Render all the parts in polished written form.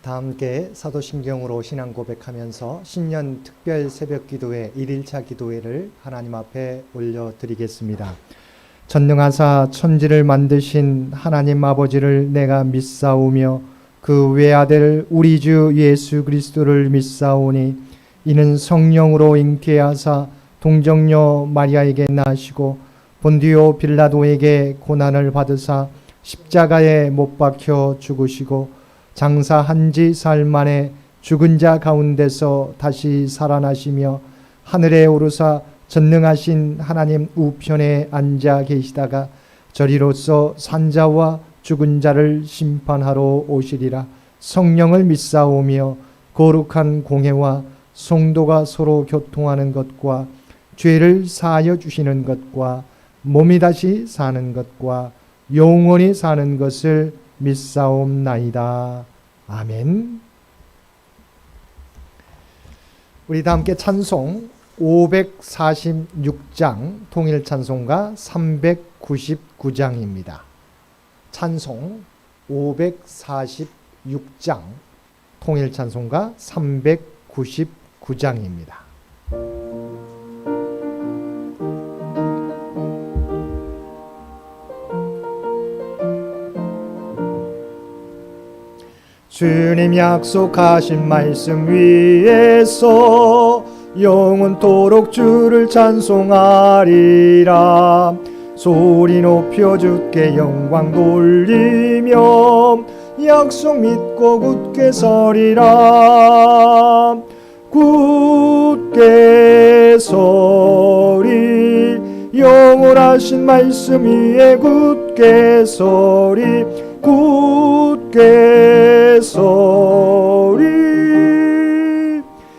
다 함께 사도신경으로 신앙 고백하면서 신년 특별 새벽 기도회 1일차 기도회를 하나님 앞에 올려드리겠습니다. 전능하사 천지를 만드신 하나님 아버지를 내가 믿사오며 그 외아들 우리 주 예수 그리스도를 믿사오니 이는 성령으로 잉태하사 동정녀 마리아에게 나시고 본디오 빌라도에게 고난을 받으사 십자가에 못 박혀 죽으시고 장사한 지 사흘 만에 죽은 자 가운데서 다시 살아나시며 하늘에 오르사 전능하신 하나님 우편에 앉아 계시다가 저리로서 산자와 죽은 자를 심판하러 오시리라. 성령을 믿사오며 거룩한 공회와 성도가 서로 교통하는 것과 죄를 사하여 주시는 것과 몸이 다시 사는 것과 영원히 사는 것을 믿사옵나이다. 아멘. 우리 다 함께 찬송 546장 통일 찬송가 399장입니다. 찬송 546장 통일 찬송가 399장입니다. 주님 약속하신 말씀 위에서 영원토록 주를 찬송하리라. 소리 높여 주께 영광 돌리며 약속 믿고 굳게 서리라. 굳게 서리 영원하신 말씀 위에 굳게 서리 굳게 서리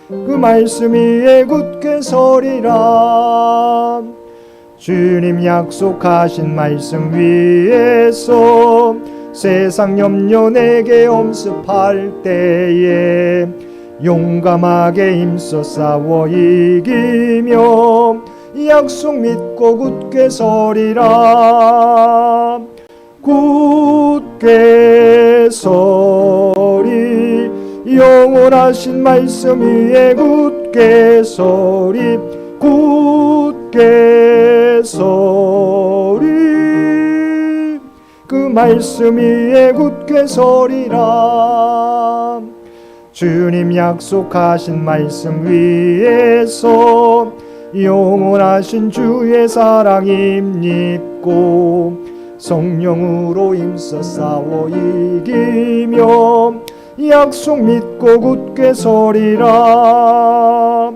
그 말씀 위에 굳게 서리라. 주님 약속하신 말씀 위에서 세상 염려 내게 엄습할 때에 용감하게 힘써 싸워 이기며 약속 믿고 굳게 서리라. 굳게 서리 영원하신 말씀 위에 굳게 서리 굳게 서리 그 말씀 위에 굳게 서리라. 주님 약속하신 말씀 위에서 영원하신 주의 사랑 힘입고 성령으로 힘써 싸워 이기며 약속 믿고 굳게 서리라.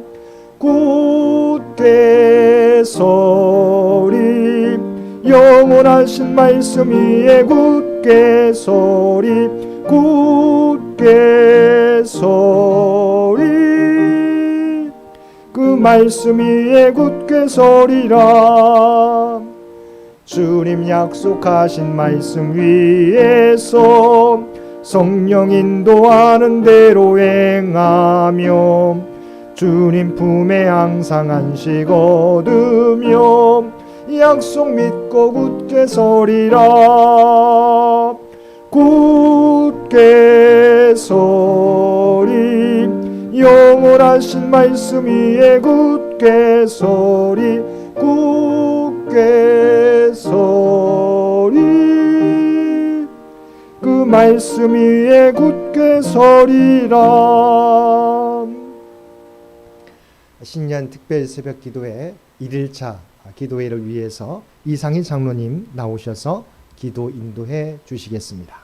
굳게 서리 영원하신 말씀 위에 굳게 서리 굳게 서리 그 말씀 위에 굳게 서리라. 주님 약속하신 말씀 위에서 성령 인도하는 대로 행하며 주님 품에 항상 안식 얻으며 약속 믿고 굳게 서리라. 굳게 서리 영원하신 말씀 위에 굳게 서리 굳게 서리 그 말씀 위에 굳게 서리라. 신년 특별 새벽 기도회 1일차 기도회를 위해서 이상희 장로님 나오셔서 기도 인도해 주시겠습니다.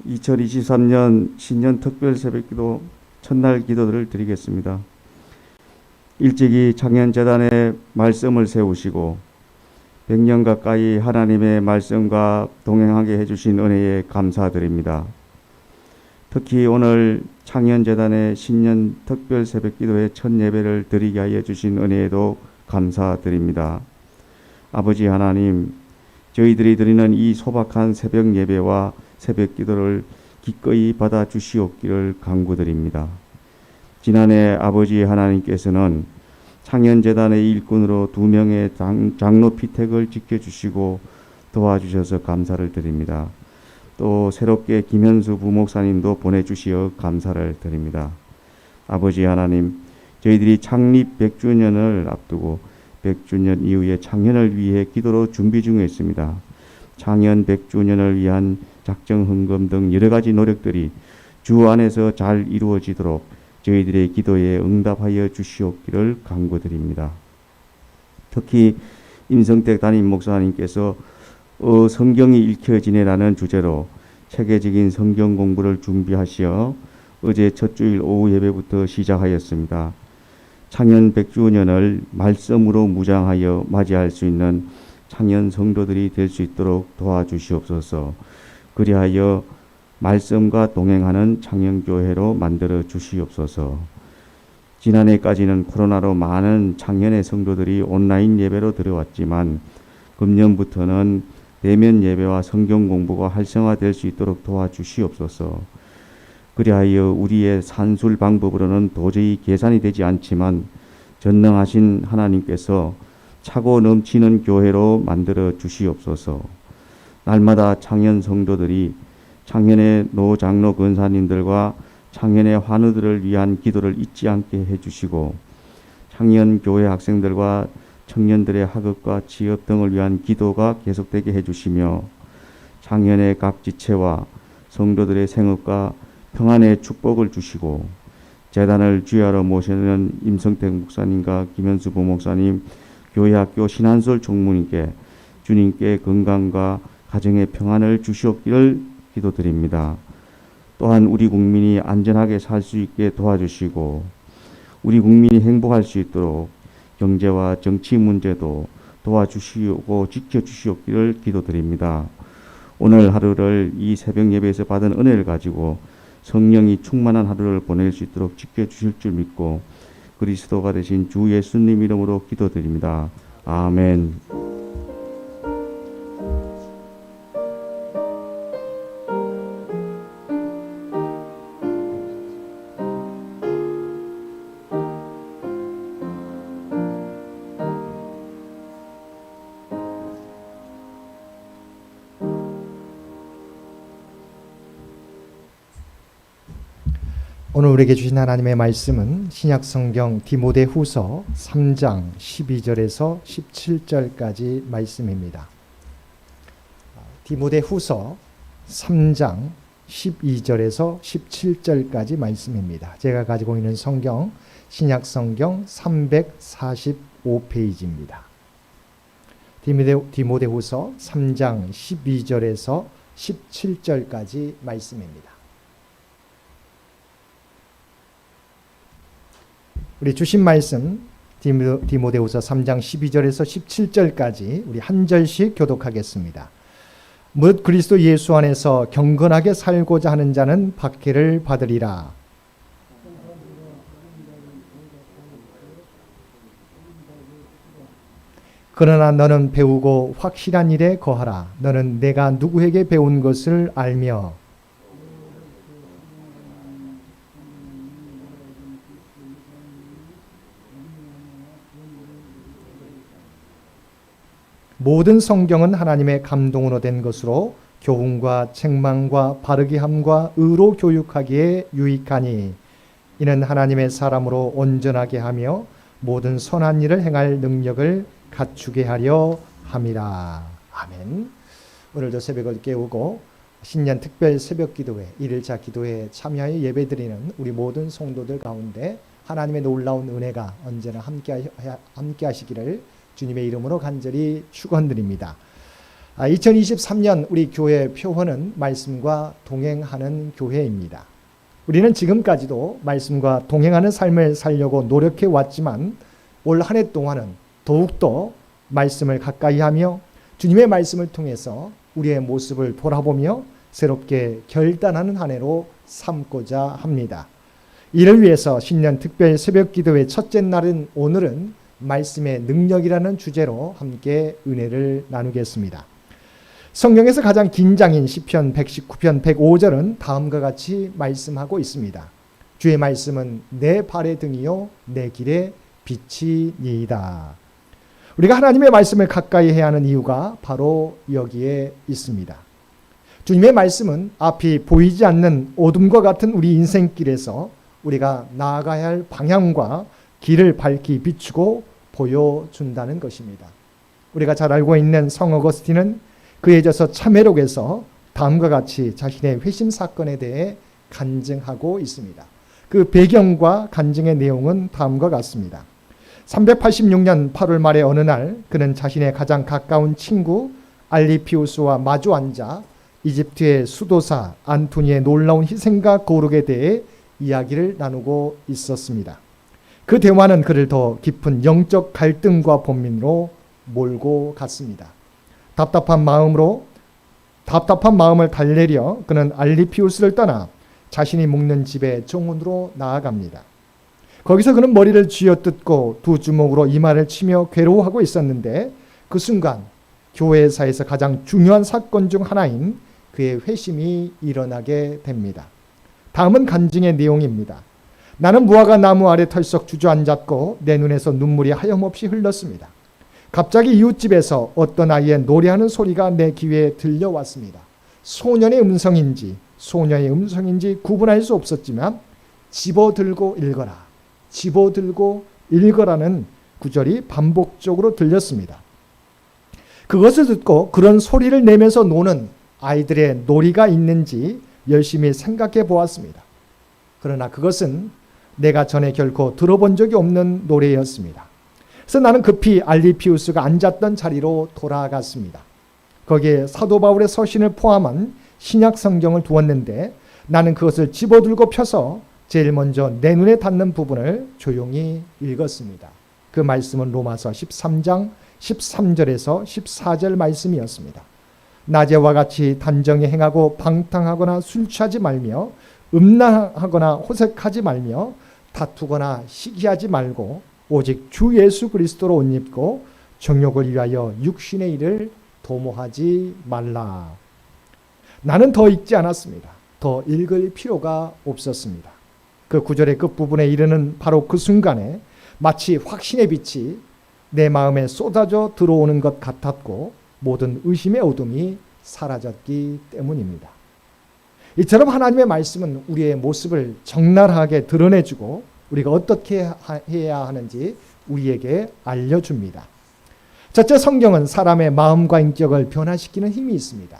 (2023년) 신년 특별 새벽기도 첫날 기도를 드리겠습니다. 일찍이 창현재단에 말씀을 세우시고 100년 가까이 하나님의 말씀과 동행하게 해주신 은혜에 감사드립니다. 특히 오늘 창현재단의 신년 특별 새벽기도의 첫 예배를 드리게 하여 주신 은혜에도 감사드립니다. 아버지 하나님, 저희들이 드리는 이 소박한 새벽 예배와 새벽 기도를 기꺼이 받아 주시옵기를 간구드립니다. 지난해 아버지 하나님께서는 창현재단의 일꾼으로 2명의 장로 피택을 지켜주시고 도와주셔서 감사를 드립니다. 또 새롭게 김현수 부목사님도 보내주시어 감사를 드립니다. 아버지 하나님, 저희들이 창립 100주년을 앞두고 100주년 이후에 창현을 위해 기도로 준비 중에 있습니다. 창현 100주년을 위한 작정 헌금 등 여러 가지 노력들이 주 안에서 잘 이루어지도록 저희들의 기도에 응답하여 주시옵기를 간구드립니다. 특히 임성택 담임 목사님께서 성경이 읽혀지네라는 주제로 체계적인 성경 공부를 준비하시어 어제 첫 주일 오후 예배부터 시작하였습니다. 창현 100주년을 말씀으로 무장하여 맞이할 수 있는 창현 성도들이 될 수 있도록 도와주시옵소서. 그리하여 말씀과 동행하는 창현교회로 만들어 주시옵소서. 지난해까지는 코로나로 많은 창현의 성도들이 온라인 예배로 들어왔지만 금년부터는 대면 예배와 성경 공부가 활성화될 수 있도록 도와주시옵소서. 그리하여 우리의 산술 방법으로는 도저히 계산이 되지 않지만 전능하신 하나님께서 차고 넘치는 교회로 만들어 주시옵소서. 날마다 창현 성도들이 창현의 노장로 권사님들과 창현의 환우들을 위한 기도를 잊지 않게 해주시고 창현 교회 학생들과 청년들의 학업과 취업 등을 위한 기도가 계속되게 해주시며 창현의 각 지체와 성도들의 생업과 평안의 축복을 주시고 재단을 주야로 모시는 임성택 목사님과 김현수 부목사님, 교회학교 신한솔 총무님께 주님께 건강과 가정의 평안을 주시옵기를 기도드립니다. 또한 우리 국민이 안전하게 살 수 있게 도와주시고 우리 국민이 행복할 수 있도록 경제와 정치 문제도 도와주시고 지켜주시옵기를 기도드립니다. 오늘 하루를 이 새벽 예배에서 받은 은혜를 가지고 성령이 충만한 하루를 보낼 수 있도록 지켜주실 줄 믿고 그리스도가 되신 주 예수님 이름으로 기도드립니다. 아멘. 오늘 우리에게 주신 하나님의 말씀은 신약성경 디모데후서 3장 12절에서 17절까지 말씀입니다. 디모데후서 3장 12절에서 17절까지 말씀입니다. 제가 가지고 있는 성경 신약성경 345페이지입니다. 디모데후서 3장 12절에서 17절까지 말씀입니다. 우리 주신 말씀 디모데후서 3장 12절에서 17절까지 우리 한 절씩 교독하겠습니다. 뭇 그리스도 예수 안에서 경건하게 살고자 하는 자는 박해를 받으리라. 그러나 너는 배우고 확실한 일에 거하라. 너는 내가 누구에게 배운 것을 알며 모든 성경은 하나님의 감동으로 된 것으로 교훈과 책망과 바르게 함과 의로 교육하기에 유익하니 이는 하나님의 사람으로 온전하게 하며 모든 선한 일을 행할 능력을 갖추게 하려 함이라. 아멘. 오늘도 새벽을 깨우고 신년 특별 새벽 기도회 1일차 기도회에 참여하여 예배드리는 우리 모든 성도들 가운데 하나님의 놀라운 은혜가 언제나 함께 하시기를 주님의 이름으로 간절히 축원드립니다. 2023년 우리 교회 표어는 말씀과 동행하는 교회입니다. 우리는 지금까지도 말씀과 동행하는 삶을 살려고 노력해 왔지만 올 한 해 동안은 더욱더 말씀을 가까이 하며 주님의 말씀을 통해서 우리의 모습을 돌아보며 새롭게 결단하는 한 해로 삼고자 합니다. 이를 위해서 신년 특별 새벽 기도회 첫째 날인 오늘은 말씀의 능력이라는 주제로 함께 은혜를 나누겠습니다. 성경에서 가장 긴 장인 시편 119편 105절은 다음과 같이 말씀하고 있습니다. 주의 말씀은 내 발의 등이요 내 길의 빛이니이다. 우리가 하나님의 말씀을 가까이 해야 하는 이유가 바로 여기에 있습니다. 주님의 말씀은 앞이 보이지 않는 어둠과 같은 우리 인생길에서 우리가 나아가야 할 방향과 길을 밝히 비추고 보여준다는 것입니다. 우리가 잘 알고 있는 성 어거스틴은 그에 져서 참회록에서 다음과 같이 자신의 회심 사건에 대해 간증하고 있습니다. 그 배경과 간증의 내용은 다음과 같습니다. 386년 8월 말의 어느 날 그는 자신의 가장 가까운 친구 알리피우스와 마주 앉아 이집트의 수도사 안토니의 놀라운 희생과 거룩에 대해 이야기를 나누고 있었습니다. 그 대화는 그를 더 깊은 영적 갈등과 본민으로 몰고 갔습니다. 답답한 마음을 달래려 그는 알리피우스를 떠나 자신이 묵는 집의 정원으로 나아갑니다. 거기서 그는 머리를 쥐어뜯고 두 주먹으로 이마를 치며 괴로워하고 있었는데 그 순간 교회사에서 가장 중요한 사건 중 하나인 그의 회심이 일어나게 됩니다. 다음은 간증의 내용입니다. 나는 무화과 나무 아래 털썩 주저앉았고 내 눈에서 눈물이 하염없이 흘렀습니다. 갑자기 이웃집에서 어떤 아이의 노래하는 소리가 내 귀에 들려왔습니다. 소년의 음성인지 소녀의 음성인지 구분할 수 없었지만 집어들고 읽어라는 구절이 반복적으로 들렸습니다. 그것을 듣고 그런 소리를 내면서 노는 아이들의 놀이가 있는지 열심히 생각해 보았습니다. 그러나 그것은 내가 전에 결코 들어본 적이 없는 노래였습니다. 그래서 나는 급히 알리피우스가 앉았던 자리로 돌아갔습니다. 거기에 사도 바울의 서신을 포함한 신약 성경을 두었는데 나는 그것을 집어들고 펴서 제일 먼저 내 눈에 닿는 부분을 조용히 읽었습니다. 그 말씀은 로마서 13장 13절에서 14절 말씀이었습니다. 낮에와 같이 단정히 행하고 방탕하거나 술 취하지 말며 음란하거나 호색하지 말며 다투거나 시기하지 말고 오직 주 예수 그리스도로 옷 입고 정욕을 위하여 육신의 일을 도모하지 말라. 나는 더 읽지 않았습니다. 더 읽을 필요가 없었습니다. 그 구절의 끝부분에 이르는 바로 그 순간에 마치 확신의 빛이 내 마음에 쏟아져 들어오는 것 같았고 모든 의심의 어둠이 사라졌기 때문입니다. 이처럼 하나님의 말씀은 우리의 모습을 적나라하게 드러내주고 우리가 어떻게 해야 하는지 우리에게 알려줍니다. 첫째, 성경은 사람의 마음과 인격을 변화시키는 힘이 있습니다.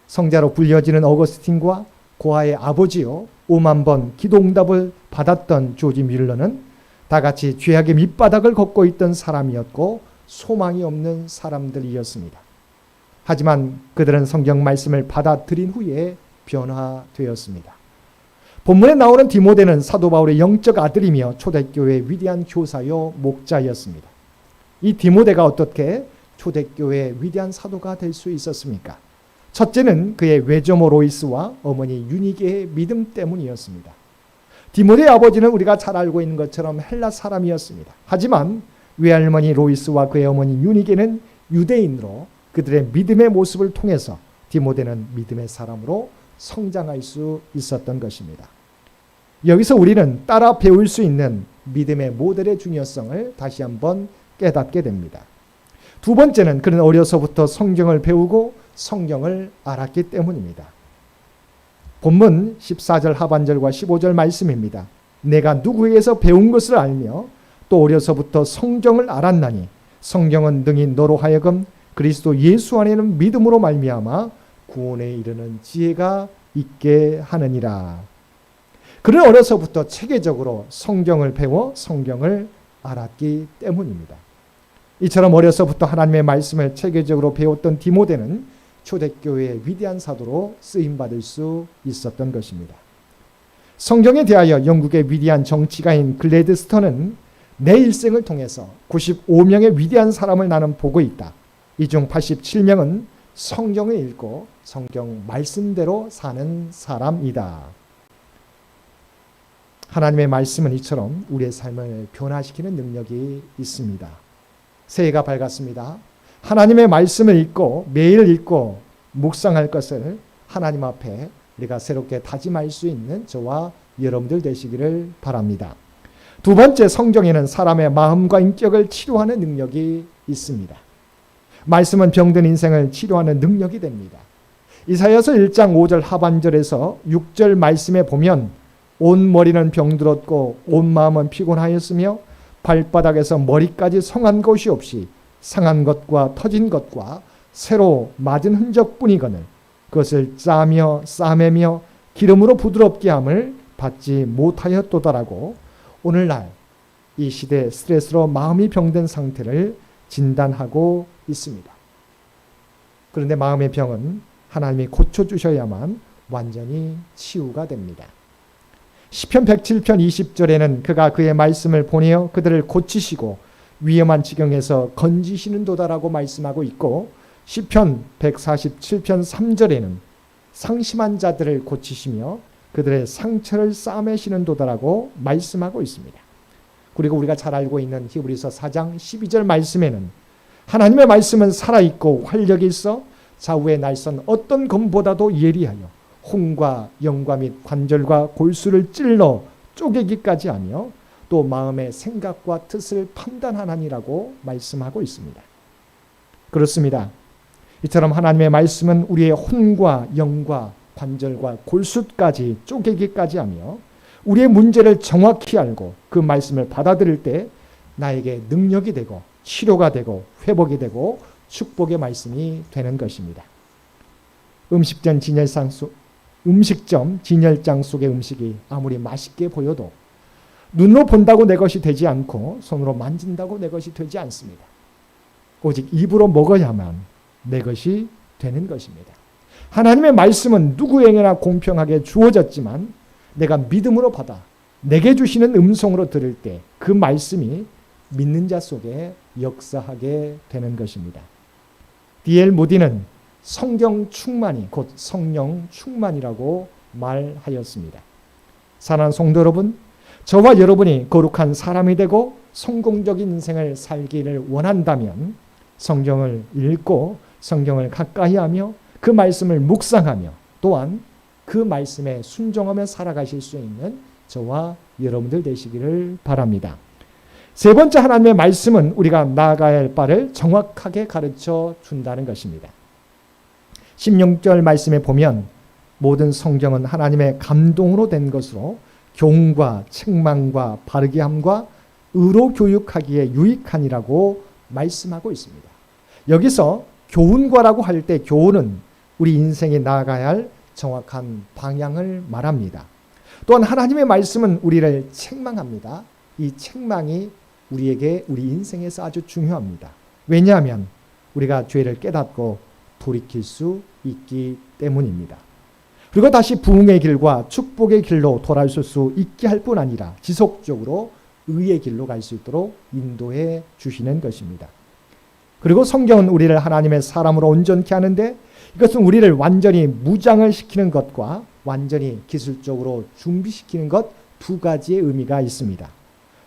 성자로 불려지는 어거스틴과 고아의 아버지요 5만 번 기도응답을 받았던 조지 뮬러는 다같이 죄악의 밑바닥을 걷고 있던 사람이었고 소망이 없는 사람들이었습니다. 하지만 그들은 성경 말씀을 받아들인 후에 변화되었습니다. 본문에 나오는 디모데는 사도 바울의 영적 아들이며 초대교회의 위대한 교사요 목자였습니다. 이 디모데가 어떻게 초대교회의 위대한 사도가 될 수 있었습니까? 첫째는 그의 외조모 로이스와 어머니 유니게의 믿음 때문이었습니다. 디모데의 아버지는 우리가 잘 알고 있는 것처럼 헬라 사람이었습니다. 하지만 외할머니 로이스와 그의 어머니 유니게는 유대인으로 그들의 믿음의 모습을 통해서 디모데는 믿음의 사람으로 성장할 수 있었던 것입니다. 여기서 우리는 따라 배울 수 있는 믿음의 모델의 중요성을 다시 한번 깨닫게 됩니다. 두 번째는 그는 어려서부터 성경을 배우고 성경을 알았기 때문입니다. 본문 14절 하반절과 15절 말씀입니다. 내가 누구에게서 배운 것을 알며 또 어려서부터 성경을 알았나니 성경은 능히 너로 하여금 그리스도 예수 안에는 믿음으로 말미암아 구원에 이르는 지혜가 있게 하느니라. 그는 어려서부터 체계적으로 성경을 배워 성경을 알았기 때문입니다. 이처럼 어려서부터 하나님의 말씀을 체계적으로 배웠던 디모데는 초대교회의 위대한 사도로 쓰임받을 수 있었던 것입니다. 성경에 대하여 영국의 위대한 정치가인 글래드스턴은 내 일생을 통해서 95명의 위대한 사람을 나는 보고 있다. 이 중 87명은 성경을 읽고 성경 말씀대로 사는 사람이다. 하나님의 말씀은 이처럼 우리의 삶을 변화시키는 능력이 있습니다. 새해가 밝았습니다. 하나님의 말씀을 읽고 매일 읽고 묵상할 것을 하나님 앞에 우리가 새롭게 다짐할 수 있는 저와 여러분들 되시기를 바랍니다. 두 번째, 성경에는 사람의 마음과 인격을 치료하는 능력이 있습니다. 말씀은 병든 인생을 치료하는 능력이 됩니다. 이사야서 1장 5절 하반절에서 6절 말씀에 보면 온 머리는 병들었고 온 마음은 피곤하였으며 발바닥에서 머리까지 성한 곳이 없이 상한 것과 터진 것과 새로 맞은 흔적뿐이거늘 그것을 짜며 싸매며 기름으로 부드럽게 함을 받지 못하였도다라고 오늘날 이 시대 스트레스로 마음이 병든 상태를 진단하고 있습니다. 그런데 마음의 병은 하나님이 고쳐주셔야만 완전히 치유가 됩니다. 시편 107편 20절에는 그가 그의 말씀을 보내어 그들을 고치시고 위험한 지경에서 건지시는 도다라고 말씀하고 있고, 시편 147편 3절에는 상심한 자들을 고치시며 그들의 상처를 싸매시는 도다라고 말씀하고 있습니다. 그리고 우리가 잘 알고 있는 히브리서 4장 12절 말씀에는 하나님의 말씀은 살아있고 활력이 있어 좌우의 날선 어떤 검보다도 예리하여 홍과 영과 및 관절과 골수를 찔러 쪼개기까지 하며 또 마음의 생각과 뜻을 판단하나니라고 말씀하고 있습니다. 그렇습니다. 이처럼 하나님의 말씀은 우리의 혼과 영과 관절과 골수까지 쪼개기까지 하며 우리의 문제를 정확히 알고 그 말씀을 받아들일 때 나에게 능력이 되고 치료가 되고 회복이 되고 축복의 말씀이 되는 것입니다. 음식점 진열장 속의 음식이 아무리 맛있게 보여도 눈으로 본다고 내 것이 되지 않고 손으로 만진다고 내 것이 되지 않습니다. 오직 입으로 먹어야만 내 것이 되는 것입니다. 하나님의 말씀은 누구에게나 공평하게 주어졌지만 내가 믿음으로 받아 내게 주시는 음성으로 들을 때 그 말씀이 믿는 자 속에 역사하게 되는 것입니다. D.L. 무디는 성경 충만이 곧 성령 충만이라고 말하였습니다. 사랑하는 성도 여러분, 저와 여러분이 거룩한 사람이 되고 성공적인 인생을 살기를 원한다면 성경을 읽고 성경을 가까이 하며 그 말씀을 묵상하며 또한 그 말씀에 순종하며 살아가실 수 있는 저와 여러분들 되시기를 바랍니다. 세 번째, 하나님의 말씀은 우리가 나아가야 할 바를 정확하게 가르쳐 준다는 것입니다. 16절 말씀에 보면 모든 성경은 하나님의 감동으로 된 것으로 교훈과 책망과 바르게 함과 의로 교육하기에 유익하니라고 말씀하고 있습니다. 여기서 교훈과라고 할 때 교훈은 우리 인생에 나아가야 할 정확한 방향을 말합니다. 또한 하나님의 말씀은 우리를 책망합니다. 이 책망이 우리에게 우리 인생에서 아주 중요합니다. 왜냐하면 우리가 죄를 깨닫고 돌이킬 수 있기 때문입니다. 그리고 다시 부흥의 길과 축복의 길로 돌아올 수 있게 할 뿐 아니라 지속적으로 의의 길로 갈 수 있도록 인도해 주시는 것입니다. 그리고 성경은 우리를 하나님의 사람으로 온전케 하는데 이것은 우리를 완전히 무장을 시키는 것과 완전히 기술적으로 준비시키는 것 두 가지의 의미가 있습니다.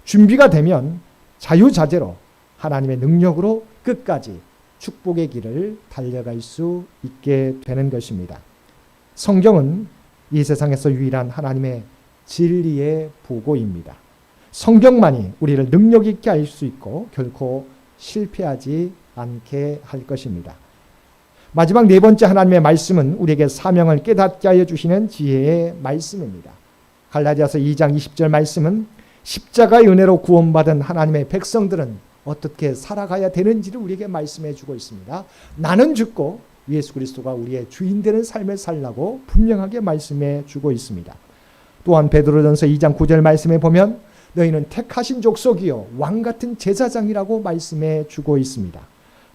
준비가 되면 자유자재로 하나님의 능력으로 끝까지 축복의 길을 달려갈 수 있게 되는 것입니다. 성경은 이 세상에서 유일한 하나님의 진리의 보고입니다. 성경만이 우리를 능력 있게 할 수 있고 결코 실패하지 않게 할 것입니다. 마지막 네 번째, 하나님의 말씀은 우리에게 사명을 깨닫게 하여 주시는 지혜의 말씀입니다. 갈라디아서 2장 20절 말씀은 십자가의 은혜로 구원받은 하나님의 백성들은 어떻게 살아가야 되는지를 우리에게 말씀해 주고 있습니다. 나는 죽고 예수 그리스도가 우리의 주인 되는 삶을 살라고 분명하게 말씀해 주고 있습니다. 또한 베드로전서 2장 9절 말씀에 보면 너희는 택하신 족속이요 왕 같은 제사장이라고 말씀해 주고 있습니다.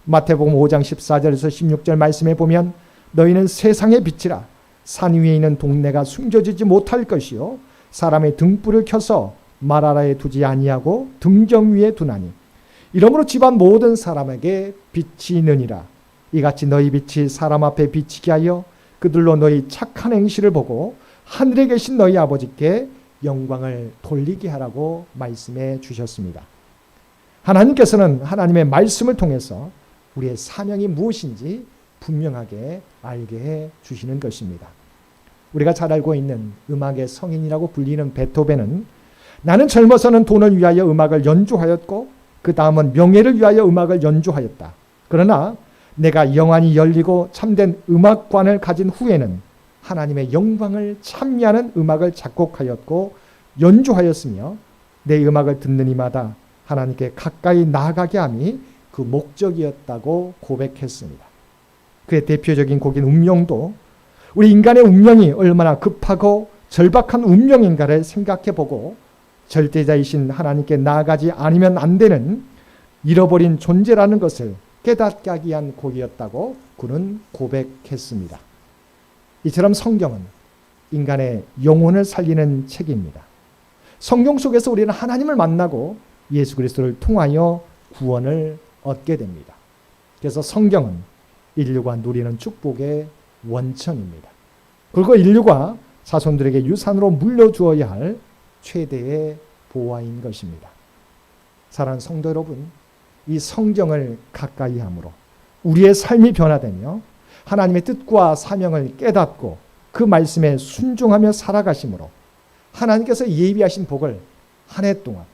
마태복음 5장 14절에서 16절 말씀에 보면 너희는 세상의 빛이라 산 위에 있는 동네가 숨겨지지 못할 것이요 사람의 등불을 켜서 말 아래에 두지 아니하고 등정 위에 두나니 이러므로 집안 모든 사람에게 빛이 있느니라. 이같이 너희 빛이 사람 앞에 비치게 하여 그들로 너희 착한 행실을 보고 하늘에 계신 너희 아버지께 영광을 돌리게 하라고 말씀해 주셨습니다. 하나님께서는 하나님의 말씀을 통해서 우리의 사명이 무엇인지 분명하게 알게 해 주시는 것입니다. 우리가 잘 알고 있는 음악의 성인이라고 불리는 베토벤은 나는 젊어서는 돈을 위하여 음악을 연주하였고 그 다음은 명예를 위하여 음악을 연주하였다. 그러나 내가 영안이 열리고 참된 음악관을 가진 후에는 하나님의 영광을 찬미하는 음악을 작곡하였고 연주하였으며 내 음악을 듣는 이마다 하나님께 가까이 나아가게 함이 그 목적이었다고 고백했습니다. 그의 대표적인 곡인 운명도 우리 인간의 운명이 얼마나 급하고 절박한 운명인가를 생각해보고 절대자이신 하나님께 나아가지 않으면 안 되는 잃어버린 존재라는 것을 깨닫게 하기 위한 곡이었다고 그는 고백했습니다. 이처럼 성경은 인간의 영혼을 살리는 책입니다. 성경 속에서 우리는 하나님을 만나고 예수 그리스도를 통하여 구원을 얻게 됩니다. 그래서 성경은 인류가 누리는 축복의 원천입니다. 그리고 인류가 자손들에게 유산으로 물려주어야 할 최대의 보화인 것입니다. 사랑하는 성도 여러분, 이 성경을 가까이 함으로 우리의 삶이 변화되며 하나님의 뜻과 사명을 깨닫고 그 말씀에 순종하며 살아가심으로 하나님께서 예비하신 복을 한 해 동안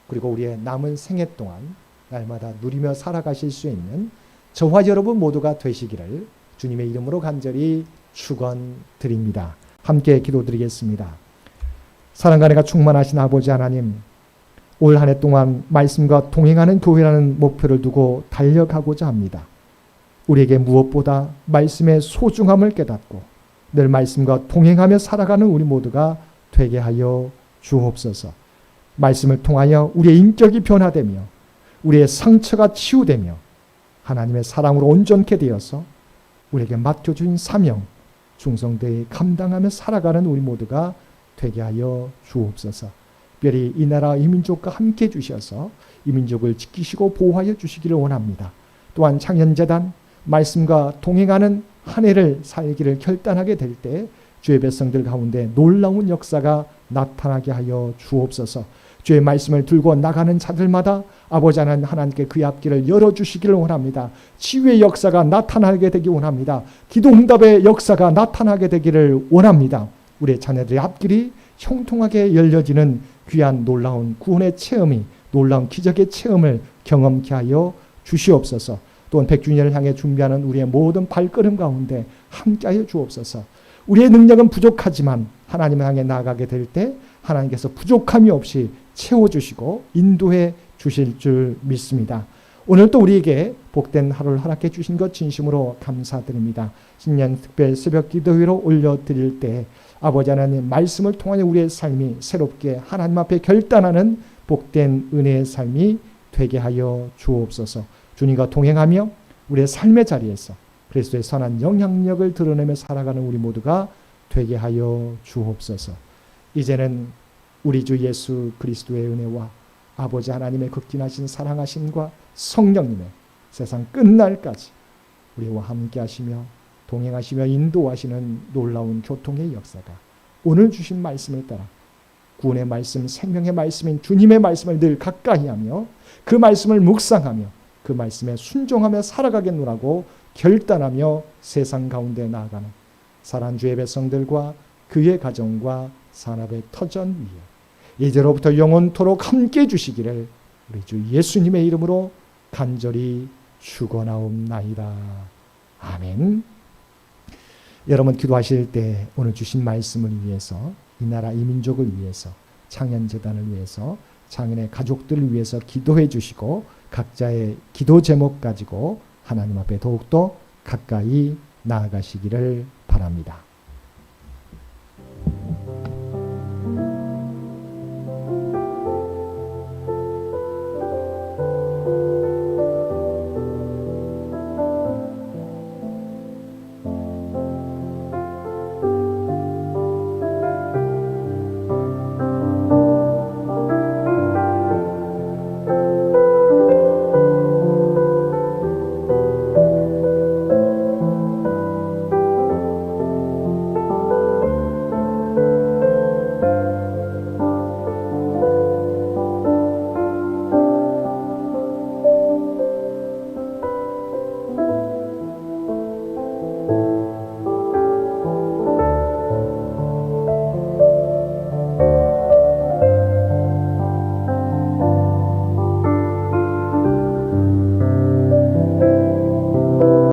그리고 우리의 남은 생애 동안 날마다 누리며 살아가실 수 있는 저와 여러분 모두가 되시기를 주님의 이름으로 간절히 축원드립니다. 함께 기도드리겠습니다. 사랑과 은혜가 충만하신 아버지 하나님, 올 한 해 동안 말씀과 동행하는 교회라는 목표를 두고 달려가고자 합니다. 우리에게 무엇보다 말씀의 소중함을 깨닫고 늘 말씀과 동행하며 살아가는 우리 모두가 되게 하여 주옵소서. 말씀을 통하여 우리의 인격이 변화되며 우리의 상처가 치유되며 하나님의 사랑으로 온전케 되어서 우리에게 맡겨주신 사명 충성되이 감당하며 살아가는 우리 모두가 되게 하여 주옵소서. 특별히 이 나라 이 민족과 함께 주셔서 이 민족을 지키시고 보호하여 주시기를 원합니다. 또한 창현재단 말씀과 동행하는 한 해를 살기를 결단하게 될 때 주의 백성들 가운데 놀라운 역사가 나타나게 하여 주옵소서. 주의 말씀을 들고 나가는 자들마다 아버지 하나님께 그의 앞길을 열어주시기를 원합니다. 치유의 역사가 나타나게 되기 원합니다. 기도 응답의 역사가 나타나게 되기를 원합니다. 우리의 자녀들의 앞길이 형통하게 열려지는 귀한 놀라운 구원의 체험이 놀라운 기적의 체험을 경험케 하여 주시옵소서. 또한 100주년을 향해 준비하는 우리의 모든 발걸음 가운데 함께하여 주옵소서. 우리의 능력은 부족하지만 하나님을 향해 나아가게 될 때 하나님께서 부족함이 없이 채워주시고 인도해 주실 줄 믿습니다. 오늘 또 우리에게 복된 하루를 허락해 주신 것 진심으로 감사드립니다. 신년 특별 새벽 기도회로 올려드릴 때 아버지 하나님 말씀을 통하여 우리의 삶이 새롭게 하나님 앞에 결단하는 복된 은혜의 삶이 되게 하여 주옵소서. 주님과 동행하며 우리의 삶의 자리에서 그리스도의 선한 영향력을 드러내며 살아가는 우리 모두가 되게 하여 주옵소서. 이제는 우리 주 예수 그리스도의 은혜와 아버지 하나님의 극진하신 사랑하심과 성령님의 세상 끝날까지 우리와 함께 하시며 동행하시며 인도하시는 놀라운 교통의 역사가 오늘 주신 말씀을 따라 구원의 말씀, 생명의 말씀인 주님의 말씀을 늘 가까이 하며 그 말씀을 묵상하며 그 말씀에 순종하며 살아가겠노라고 결단하며 세상 가운데 나아가는 사랑하는 주의 백성들과 그의 가정과 산업의 터전 위에 이제로부터 영원토록 함께 해주시기를 우리 주 예수님의 이름으로 간절히 축원하옵나이다. 아멘. 여러분 기도하실 때 오늘 주신 말씀을 위해서 이 나라 이 민족을 위해서 창현재단을 위해서 장인의 가족들을 위해서 기도해 주시고 각자의 기도 제목 가지고 하나님 앞에 더욱더 가까이 나아가시기를 바랍니다.